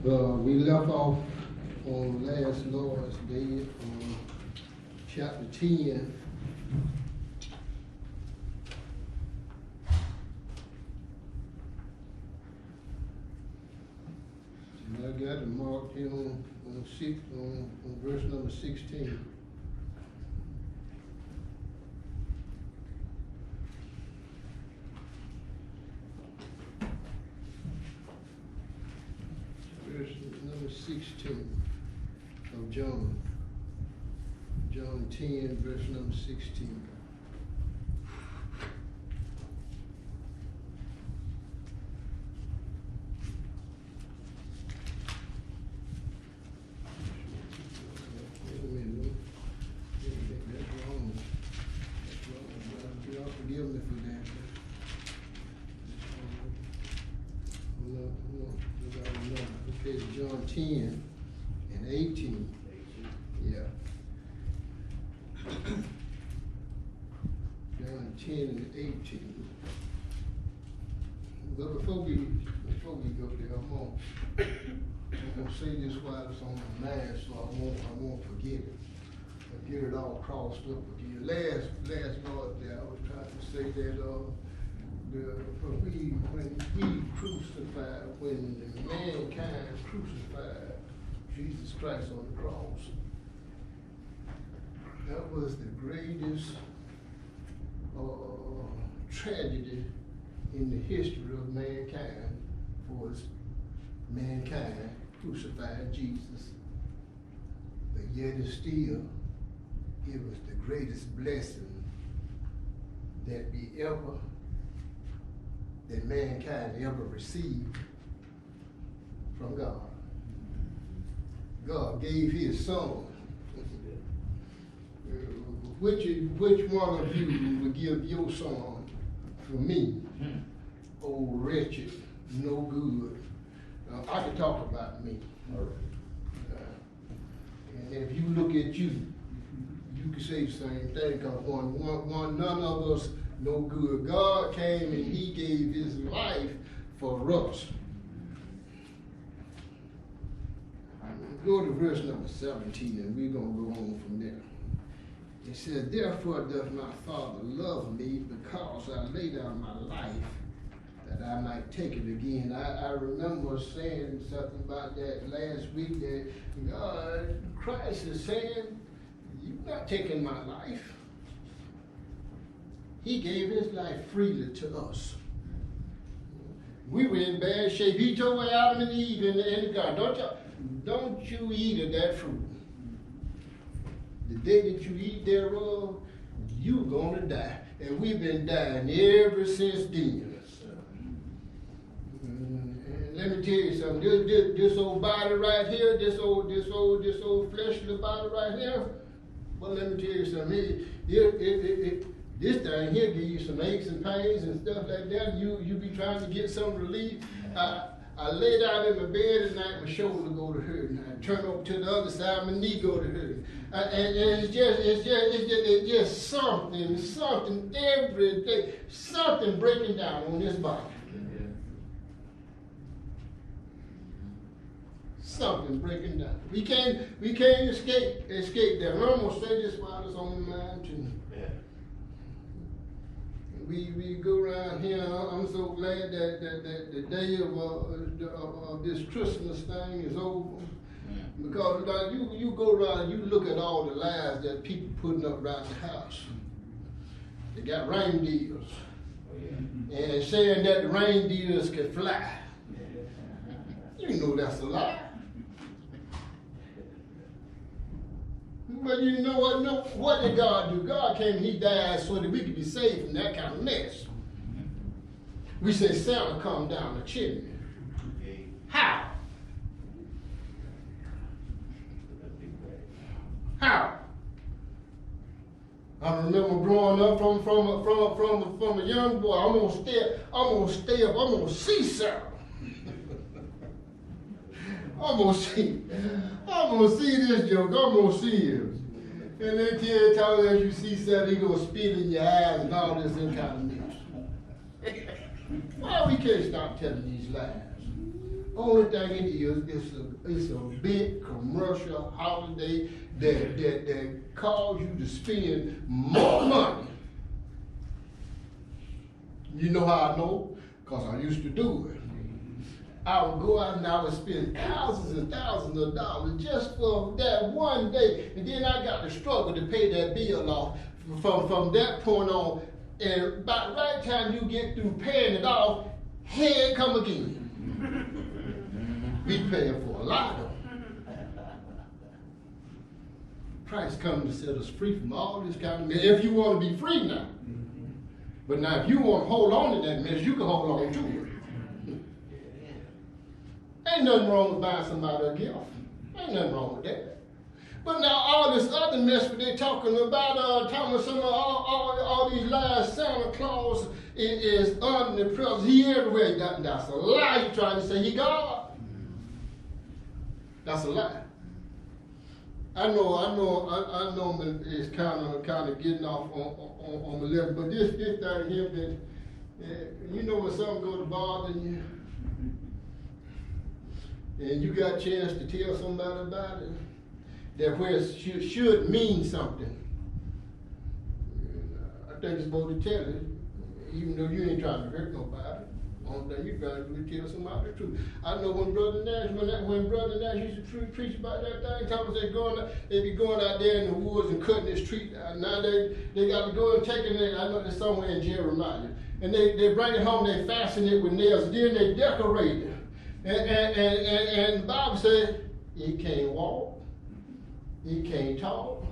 We left off on last Lord's Day on chapter 10. And I got it marked here on verse number 16. Verse number 16 of John. John 10, verse number 16. Wait a minute. That's wrong. Y'all forgive me for that. Okay, John 10 and 18. Yeah. John 10 and 18. But before we go there, I'm gonna say this while it's on my mind, so I won't forget it. I get it all crossed up again. Last Lord there, I was trying to say that when we crucified, when mankind crucified Jesus Christ on the cross, that was the greatest tragedy in the history of mankind, was mankind crucified Jesus. But yet it was the greatest blessing that mankind ever received from God. God gave his son. Which one of you would give your son for me? Oh, wretched, no good. I can talk about me. And if you look at you can say the same thing, because none of us no good. God came and he gave his life for us. Go to verse number 17 and we're going to go on from there. It says, therefore doth my Father love me, because I lay down my life that I might take it again. I remember saying something about that last week, that Christ is saying, you're not taking my life. He gave his life freely to us. We were in bad shape. He told Adam and Eve in the garden, don't you eat of that fruit. The day that you eat thereof, you're going to die. And we've been dying ever since then. And let me tell you something. This old body right here, this old fleshly body right here, well, let me tell you something. This thing here give you some aches and pains and stuff like that, and you be trying to get some relief. I lay down in my bed at night, my shoulder go to hurt, and I turn over to the other side, my knee go to hurt. And it's just something every day, something breaking down on this body. Something breaking down. We can't escape that. And I'm gonna say this while it's on my mind too. We go around here. I'm so glad that the day of this Christmas thing is over, because like you go around, you look at all the lights that people putting up around the house. They got reindeers, and saying that the reindeers can fly. You know that's a lie. But you know what? No, what did God do? God came and he died so that we could be saved from that kind of mess. We say Santa come down the chimney. How? How? I remember growing up from a young boy. I'm gonna stay up. I'm gonna see Santa. I'm gonna see this joke. I'm gonna see him. And then kid told us you see something, he gonna spit in your eyes and all this kind of mess. Why we can't stop telling these lies? Only thing it is, it's a big commercial holiday that cause you to spend more money. You know how I know? Because I used to do it. I would go out and I would spend thousands and thousands of dollars just for that one day. And then I got to struggle to pay that bill off from that point on. And by the right time you get through paying it off, here it come again. We paying for a lot of them. Christ comes to set us free from all this kind of mess. If you want to be free now. But now if you want to hold on to that mess, you can hold on to it. Ain't nothing wrong with buying somebody a gift. Ain't nothing wrong with that. But now all this other mess that they talking about, some of all these lies, Santa Claus is omnipresent. He everywhere. That's a lie. You trying to say he God? That's a lie. I know it's kind of getting off on the level, but this thing here that you know when something goes to bother you, and you got a chance to tell somebody about it, that where it should mean something. I think it's supposed to tell it, even though you ain't trying to hurt nobody. Only thing you trying to do is tell somebody the truth. I know when Brother Nash used to preach about that thing, Thomas they be going out there in the woods and cutting this tree down. Now they got to go and take it. I know it's somewhere in Jeremiah, and they bring it home. They fasten it with nails. Then they decorate it. And the Bible says he can't walk, he can't talk,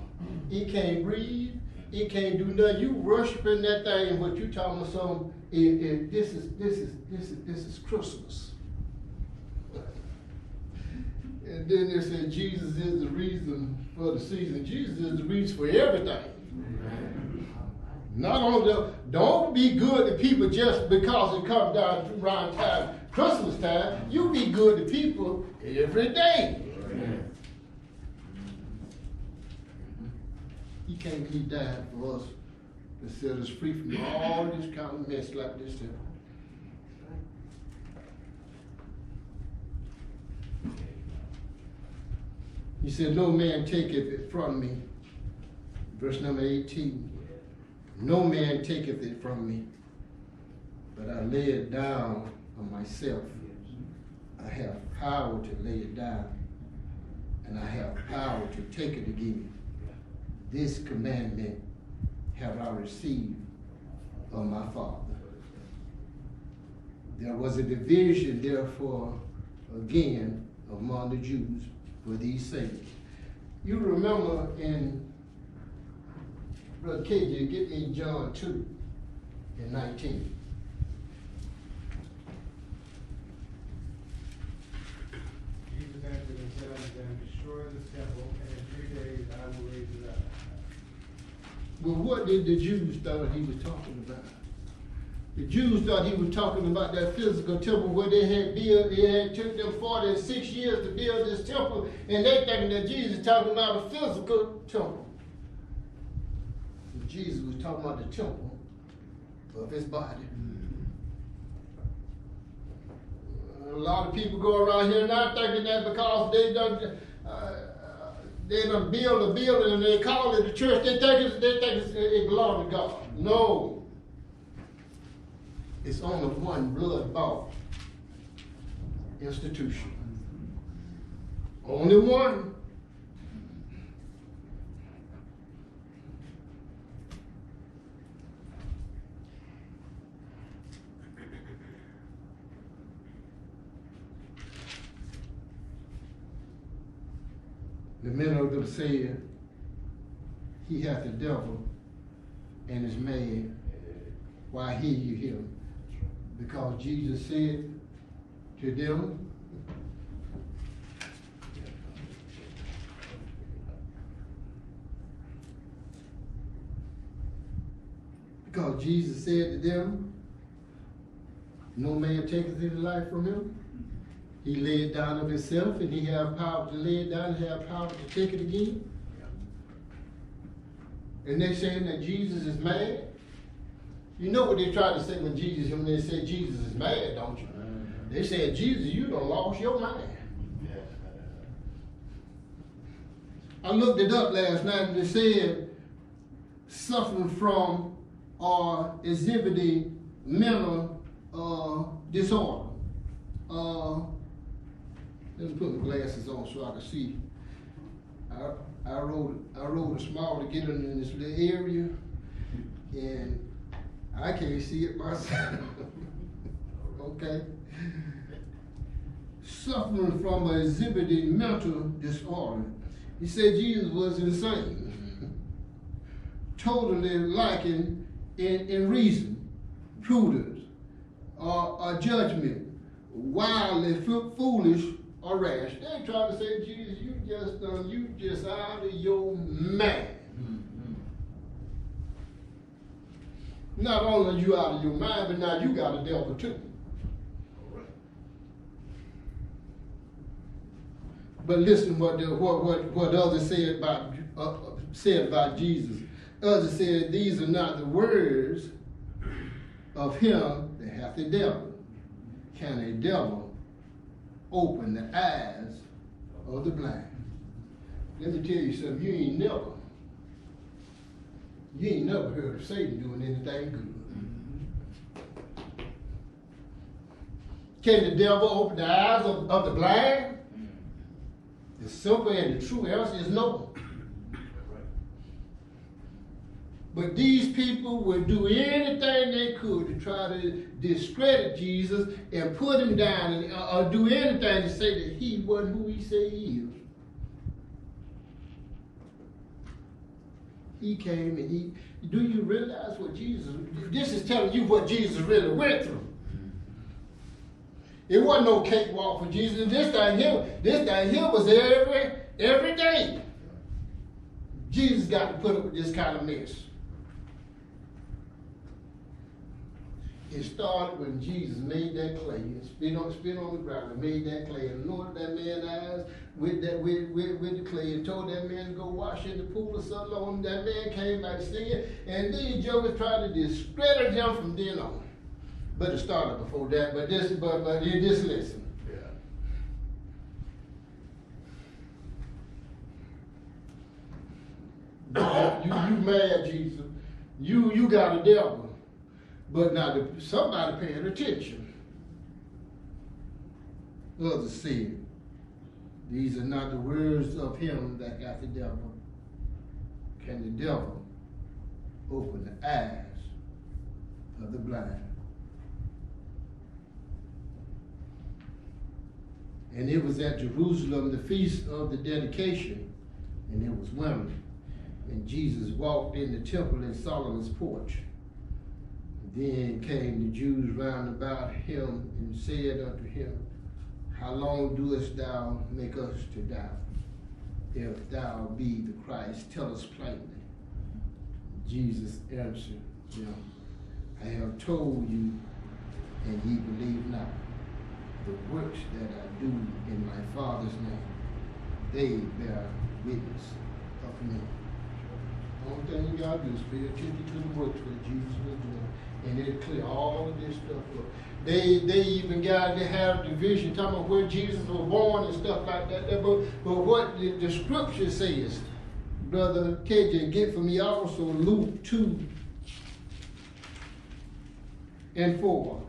he can't breathe, he can't do nothing. You worshiping that thing, what you talking about something. This is Christmas. And then they said Jesus is the reason for the season. Jesus is the reason for everything. Not only don't be good to people just because it comes down around time, Christmas time. You be good to people every day. He died for us to set us free from all this kind of mess like this here. He said, no man taketh it from me. Verse number 18. No man taketh it from me, but I lay it down of myself. I have power to lay it down, and I have power to take it again. This commandment have I received of my Father. There was a division, therefore, again, among the Jews for these things. You remember in Brother KJ, get in John 2 and 19. Jesus answered and said unto them, destroy the temple, and in 3 days I will raise it up. Well, what did the Jews thought he was talking about? The Jews thought he was talking about that physical temple where they had built. It had took them 46 years to build this temple, and they thinking that Jesus was talking about a physical temple. But Jesus was talking about the temple of his body. A lot of people go around here now thinking that because they done build a building and they call it the church, they think it belongs to God. No. It's only one blood-bought institution. Only one. The men of them said, he hath the devil and is mad. Why hear you him? Because Jesus said to them, because Jesus said to them, no man taketh his life from him. He laid it down of himself, and he have power to lay it down, and have power to take it again. And they saying that Jesus is mad. You know what they tried to say when they said Jesus is mad, don't you? They said, Jesus, you done lost your mind. I looked it up last night and it said suffering from or exhibiting mental disorder. Let me put my glasses on so I can see. I rode a small to get in this little area, and I can't see it myself. Okay. Suffering from or exhibiting mental disorder. He said Jesus was insane, totally lacking in reason, prudence, or judgment, wildly foolish or rash. They trying to say, Jesus, you just out of your mind. Not only are you out of your mind, but now you got a devil too. But listen what others said about Jesus. Others said, these are not the words of him that hath the devil. Can a devil open the eyes of the blind? Let me tell you something, you ain't never heard of Satan doing anything good. Can the devil open the eyes of the blind? The simple and the true answer is no. But these people would do anything they could to try to discredit Jesus and put him down, or do anything to say that he wasn't who he said he is. He came and do you realize what this is telling you what Jesus really went through. It wasn't no cakewalk for Jesus. This thing here was every day. Jesus got to put up with this kind of mess. It started when Jesus made that clay and spit on the ground and made that clay and anointed that man's eyes with the clay and told that man to go wash in the pool of Siloam. That man came back singing, and these jokers tried to discredit him from then on. But it started before that. But just listen. Yeah. You mad, Jesus? You got a devil. But now somebody paying attention. Others said, these are not the words of him that got the devil. Can the devil open the eyes of the blind? And it was at Jerusalem, the feast of the dedication, and it was winter. And Jesus walked in the temple in Solomon's porch. Then came the Jews round about him and said unto him, how long doest thou make us to doubt? If thou be the Christ, tell us plainly. Jesus answered them, I have told you, and ye believe not. The works that I do in my Father's name, they bear witness of me. The only thing you gotta do is pay attention to the works that Jesus was doing, and it'll clear all of this stuff up. They even got to have division talking about where Jesus was born and stuff like that. But what the scripture says, Brother KJ, get for me also Luke 2 and 4.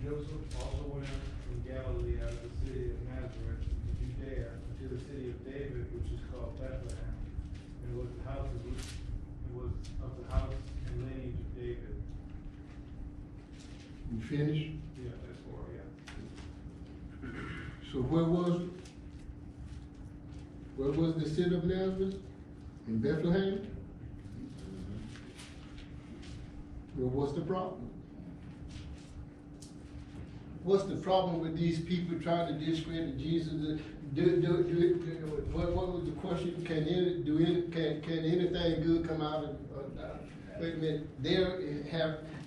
Joseph also went out from Galilee out of the city of Nazareth to Judea to the city of David, which is called Bethlehem. And it was of the house and lineage of David. You finished? Yeah, that's 4, yeah. So where was it? Where was the city of Nazareth? In Bethlehem? Well, what's the problem? What's the problem with these people trying to discredit Jesus? What was the question? Can anything good come out of wait a minute.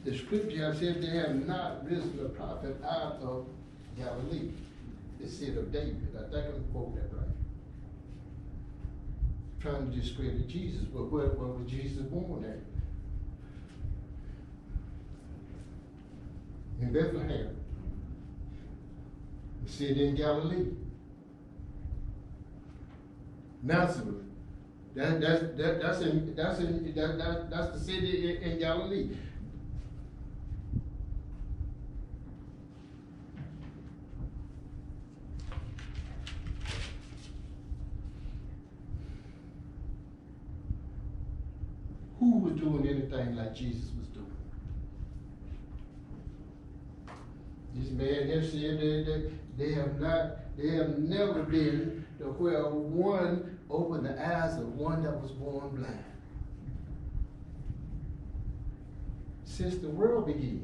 The scripture have said they have not risen a prophet out of Galilee, the city of David. I think I'm quoting that right. trying to discredit Jesus. But where was Jesus born at? In Bethlehem, the city in Galilee. Nazareth, that's the city in Galilee. Who was doing anything like Jesus was doing? This man here said that they have never been to where one opened the eyes of one that was born blind. Since the world began.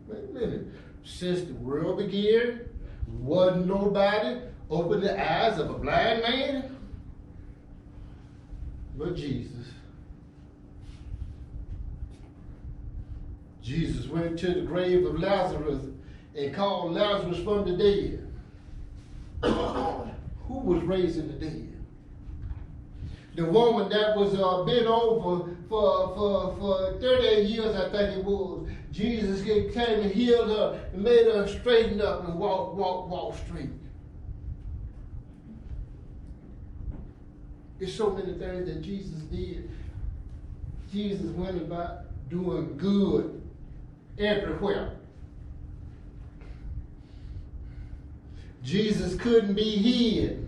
Wait a minute. Since the world began, wasn't nobody opened the eyes of a blind man but Jesus. Jesus went to the grave of Lazarus and called Lazarus from the dead. Who was raising the dead? The woman that was bent over for 38 years, I think it was. Jesus came and healed her and made her straighten up and walk straight. There's so many things that Jesus did. Jesus went about doing good everywhere. Jesus couldn't be hid.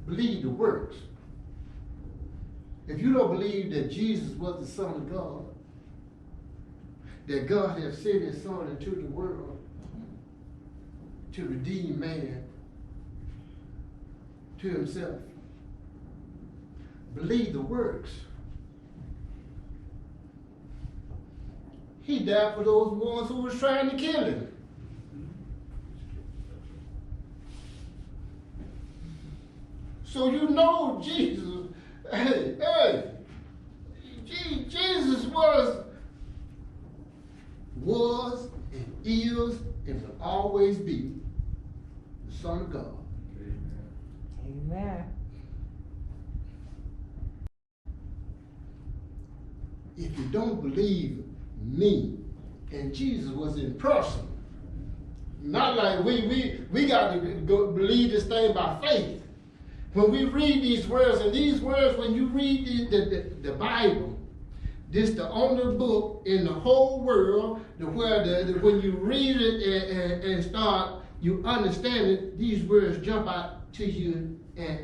Believe the works. If you don't believe that Jesus was the Son of God, that God has sent his Son into the world to redeem man to himself, believe the works. He died for those ones who was trying to kill him. So you know Jesus, Jesus was and is and will always be the Son of God. Amen. If you don't believe me, and Jesus was in person, not like we got to go believe this thing by faith. When we read these words, and these words, when you read the Bible, this is the only book in the whole world where when you read it and start, you understand it, these words jump out to you and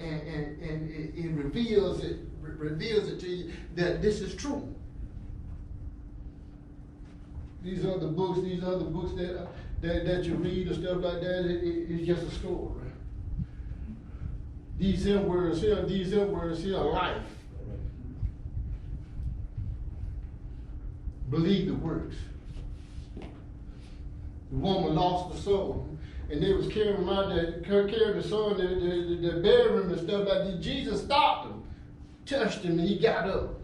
it reveals it to you that this is true. These other books that you read and stuff like that, it's just a story. These words here are life. Believe the works. The woman lost the son, and they was carrying him out there, carrying the son, the bedroom and stuff like that. Jesus stopped him, touched him, and he got up.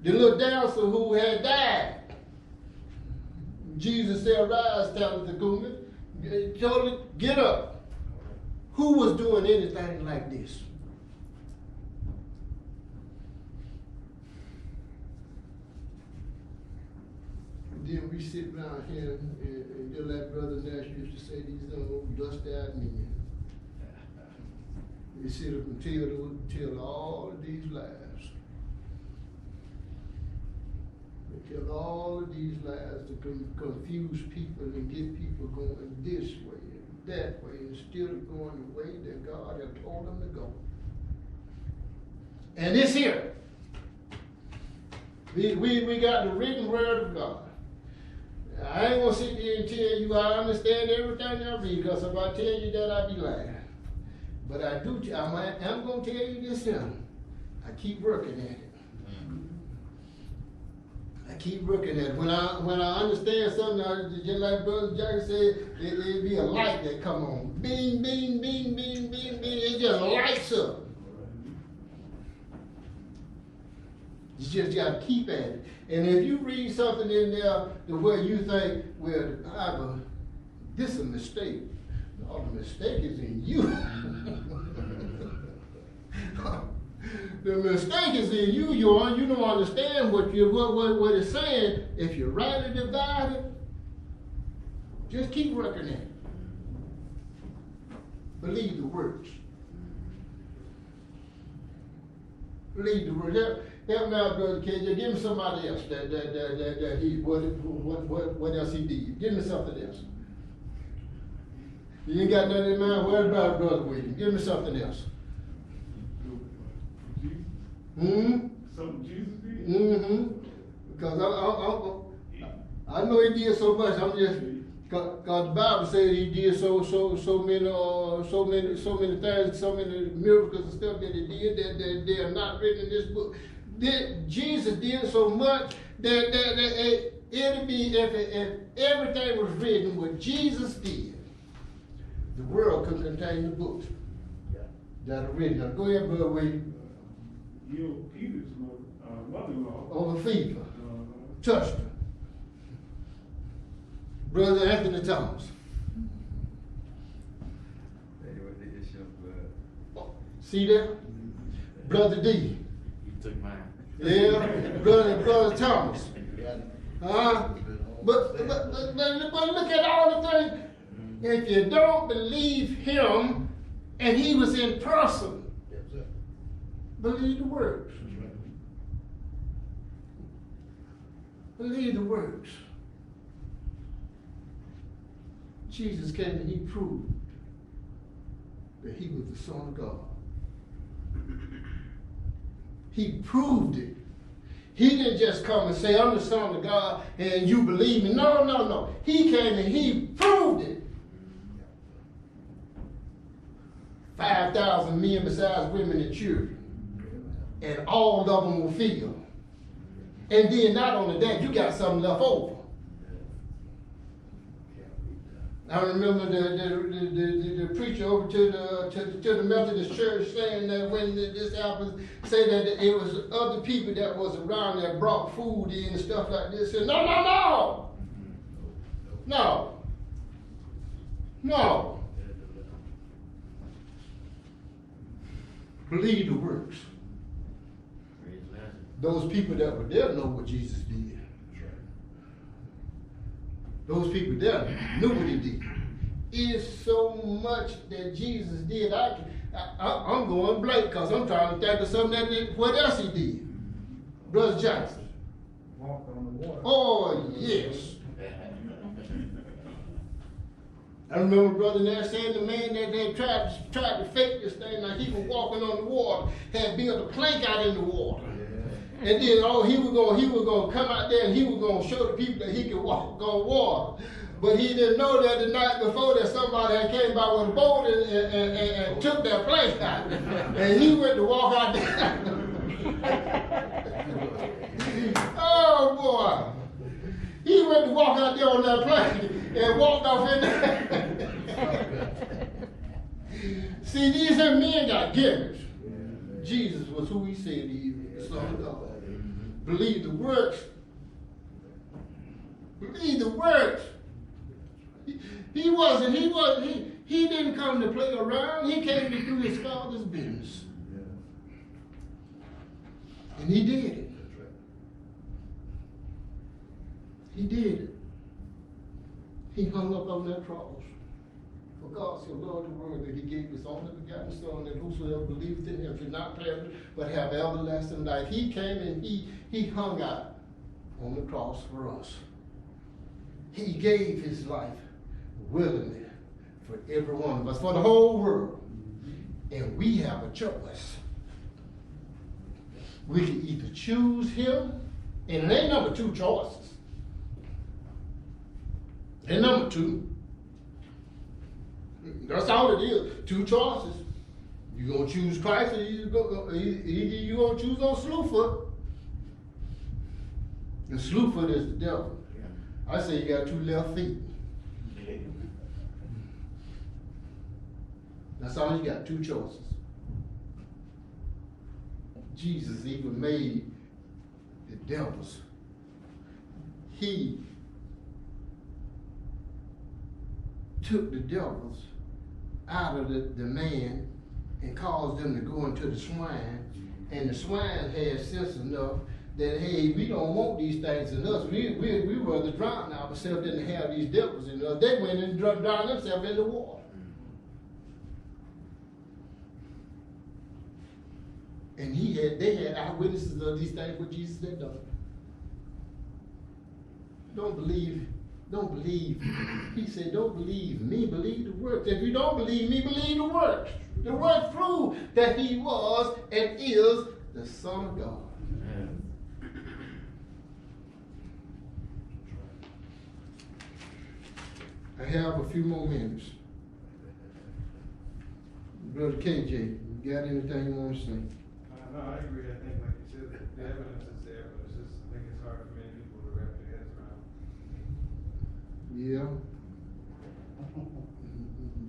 The little dancer who had died, Jesus said, "Rise, Tabitha Cumi." Told her, "Get up." Who was doing anything like this? Then we sit around here and just like Brother Nash used to say, these old dust-eyed men. They sit up and tell all of these lies. They tell all of these lies to confuse people and get people going this way and that way instead of going the way that God had told them to go. And this here, we got the written word of God. I ain't gonna sit here and tell you I understand everything I read, because if I tell you that, I'd be lying. But I do. I'm gonna tell you this here. I keep working at it. I keep working at it. When I understand something, just like Brother Jack said, it'd be a light that come on. Bing, bing, bing, bing, bing, bing. It just lights up. You just got to keep at it. And if you read something in there to where you think, well, the Bible, this is a mistake. No, the mistake is in you. The mistake is in you, you don't understand what it's saying. If you rightly divide it, just keep working at it. Believe the works. Believe the works. Help me out, Brother KJ. Give me somebody else that he what else he did. Give me something else. You ain't got nothing in mind. What about Brother William? Give me something else. Something Jesus did? Because I know he did so much. I'm just because the Bible says he did so many things, so many miracles and stuff that he did that they are not written in this book. Jesus did so much that it'd be if everything was written what Jesus did, the world could contain the books that are written. Now, go ahead, Brother William. Peter's mother-in-law. Over fever. Touched her. Brother Anthony Thomas. See that? Brother D. You took mine. Yeah, brother Thomas. But look at all the things. If you don't believe him, and he was in person, believe the works. Believe the works. Jesus came and he proved that he was the Son of God. He proved it. He didn't just come and say, I'm the Son of God and you believe me. No. He came and he proved it. 5,000 men besides women and children. And all of them will feel. And then not only that, you got something left over. I remember the preacher over to the Methodist church saying that when this happened, say that it was other people that was around that brought food in and stuff like this. And no. Believe the works. Those people that were there know what Jesus did. Those people there knew what he did. It's so much that Jesus did. I'm going blank because I'm trying to think of something what else he did. Brother Johnson. Walk on the water. Oh, yes. I remember Brother Nash saying the man that they tried to fake this thing like he was walking on the water, had built a plank out in the water. And then he was gonna come out there and he was gonna show the people that he could walk on water. But he didn't know that the night before that somebody had came by with a boat and took that plank out. And he went to walk out there. Oh boy. He went to walk out there on that plank and walked off in there. See, these here men got gimmicks. Jesus was who he said he is, the Son of God. Believe the works. Believe the works. He didn't come to play around. He came to do his Father's business. And he did it. He did it. He hung up on that cross. For God so loved the world that he gave his only begotten Son, that whosoever believeth in him should not perish, but have everlasting life. He came and he hung out on the cross for us. He gave his life willingly for every one of us, for the whole world. And we have a choice. We can either choose him, and it ain't number two choices. And number two. That's all it is. Two choices. You're going to choose Christ or you're going to choose on Slewfoot. And Slewfoot is the devil. I say you got two left feet. That's all you got, two choices. Jesus even made devils. He took the devils out of the man and caused them to go into the swine, and the swine had sense enough that, hey, we don't want these things in us. We rather drown ourselves than to have these devils in us. They went and drowned themselves in the water. And they had eyewitnesses of these things what Jesus had done. Don't believe. He said, don't believe me, believe the works. If you don't believe me, believe the works. The works prove that he was and is the Son of God. Amen. I have a few more minutes. Brother KJ, you got anything you want to say? No, I agree. I think, like you said, the evidence is there, but it's just, I think it's hard for many people to wrap their heads around. Yeah.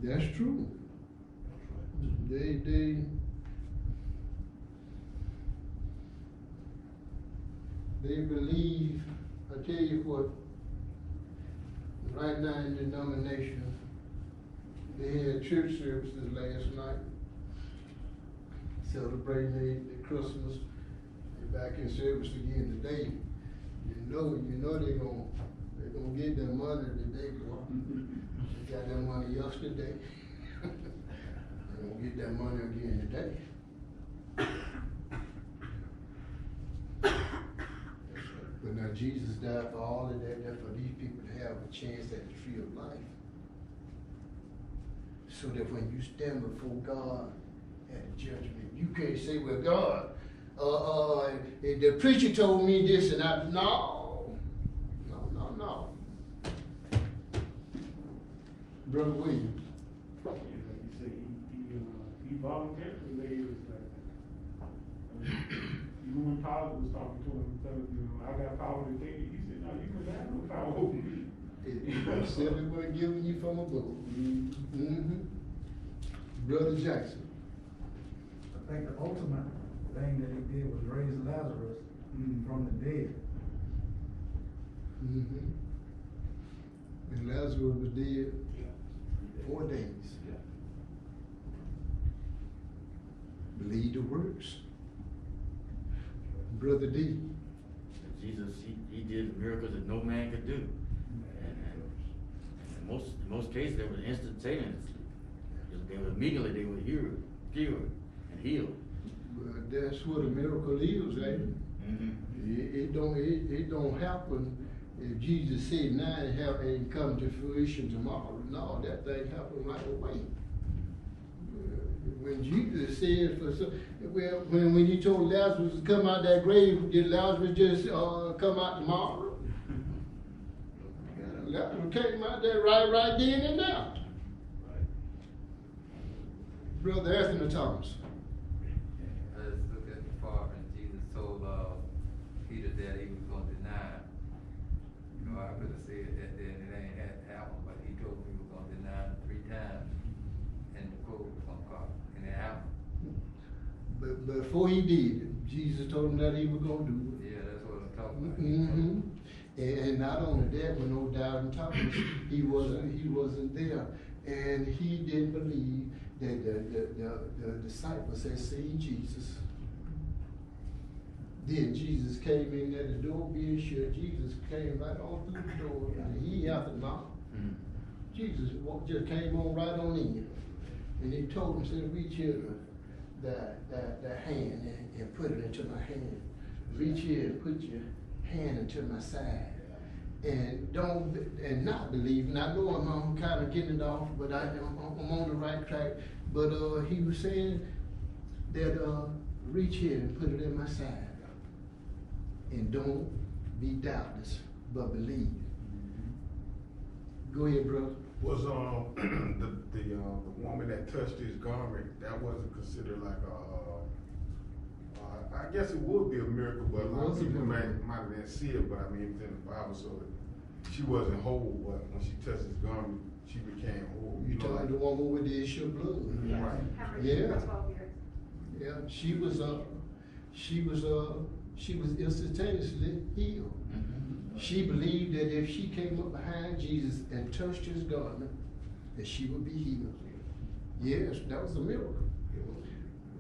That's true. They believe, I tell you what, right now in the denomination, they had church services last night, celebrating the Christmas. They're back in service again today. You know they're gonna get their money today, boy. They got their money yesterday. They're gonna get their money again today. But now Jesus died for all of that for these people to have a chance at the tree of life. So that when you stand before God at the judgment, you can't say, well, God, the preacher told me this and I, no. Brother Williams. Yeah, like you say, he voluntarily laid his life. Even when Pilate was talking to him, telling him, I got power to take you, he said, no, you can have no power over me. It simply wasn't given you from above. Mm-hmm. Brother Jackson. I think the ultimate thing that he did was raise Lazarus from the dead. Mm-hmm. And Lazarus was dead 4 days. Yeah. Believe the works. Brother D. Jesus, he did miracles that no man could do. And in most cases, they were instantaneously. Immediately they were cured and healed. But that's what a miracle is, ain't it? Mm-hmm. It don't happen if Jesus said now it come to fruition tomorrow. No, that thing happened right away. When Jesus said when he told Lazarus to come out that grave, did Lazarus just come out tomorrow? Lazarus came out there right then and there. Brother Anthony Thomas. Let's look at the part when Jesus told Peter that he was going to deny him. You know, I could have said that then it ain't had to happen, but he told me he was going to deny him 3 times, and the quote was going to come, and it happened. But before he did, Jesus told him that he was going to do it. Yeah, that's what I'm talking about. Mm-hmm. And not only that, when no doubt in Thomas, he wasn't there, and he didn't believe that the disciples had seen Jesus. Then Jesus came in there, the door being shut. Jesus came right on through the door, and he out the mouth. Mm-hmm. Jesus just came on right on in, and he told him, said, reach here the hand and put it into my hand. Reach here and put your hand into my side. And not believing. I know I'm kind of getting it off, but I'm on the right track. But he was saying that reach here and put it in my side, and don't be doubtless, but believe. Go ahead, brother. Was the woman that touched his garment, that wasn't considered like I guess it would be a miracle, but a lot of people might not see it, but I mean, it's in the Bible, so she wasn't whole, but when she touched his garment, she became whole. You talking the woman with the issue of blood? Right. Yeah. Yeah, she was she was instantaneously healed. She believed that if she came up behind Jesus and touched his garment, that she would be healed. Yes, that was a miracle.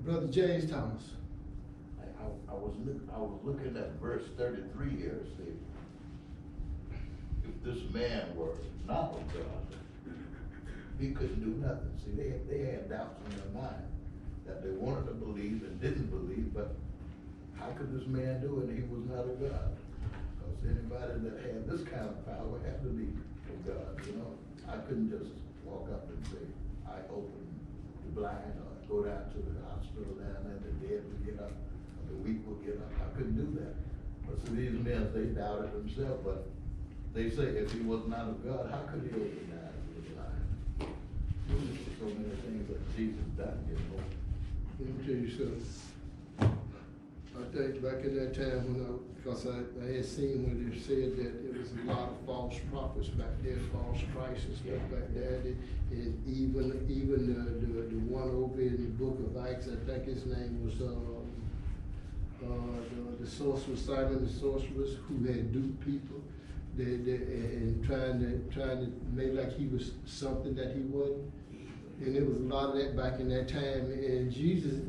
Brother James Thomas. I was looking at verse 33 here, see, if this man were not of God, he couldn't do nothing. See, they had doubts in their mind that they wanted to believe and didn't believe, but how could this man do it? He was not of God. Because anybody that had this kind of power had to be of God, you know. I couldn't just walk up and say, I open the blind, or go down to the hospital down there, the dead would get up, or the weak would get up. I couldn't do that. But so these men, they doubted themselves, but they say if he was not of God, how could he open the eyes of the blind? So many things that Jesus done, you know. Let me tell you something. I think back in that time when because I had seen when they said that there was a lot of false prophets back there, false Christs and stuff back there. And even the one over in the book of Acts, I think his name was the sorcerer, Simon the sorceress, who had duped people, and trying to make like he was something that he wasn't. And there was a lot of that back in that time. And Jesus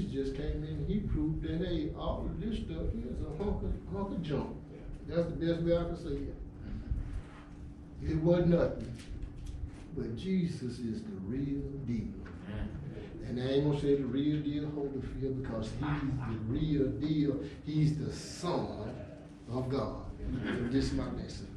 just came in and he proved that, hey, all of this stuff here is a hunk of junk. That's the best way I can say it. It wasn't nothing. But Jesus is the real deal. And I ain't gonna say the real deal Holyfield, because he's the real deal. He's the Son of God. And this is my message.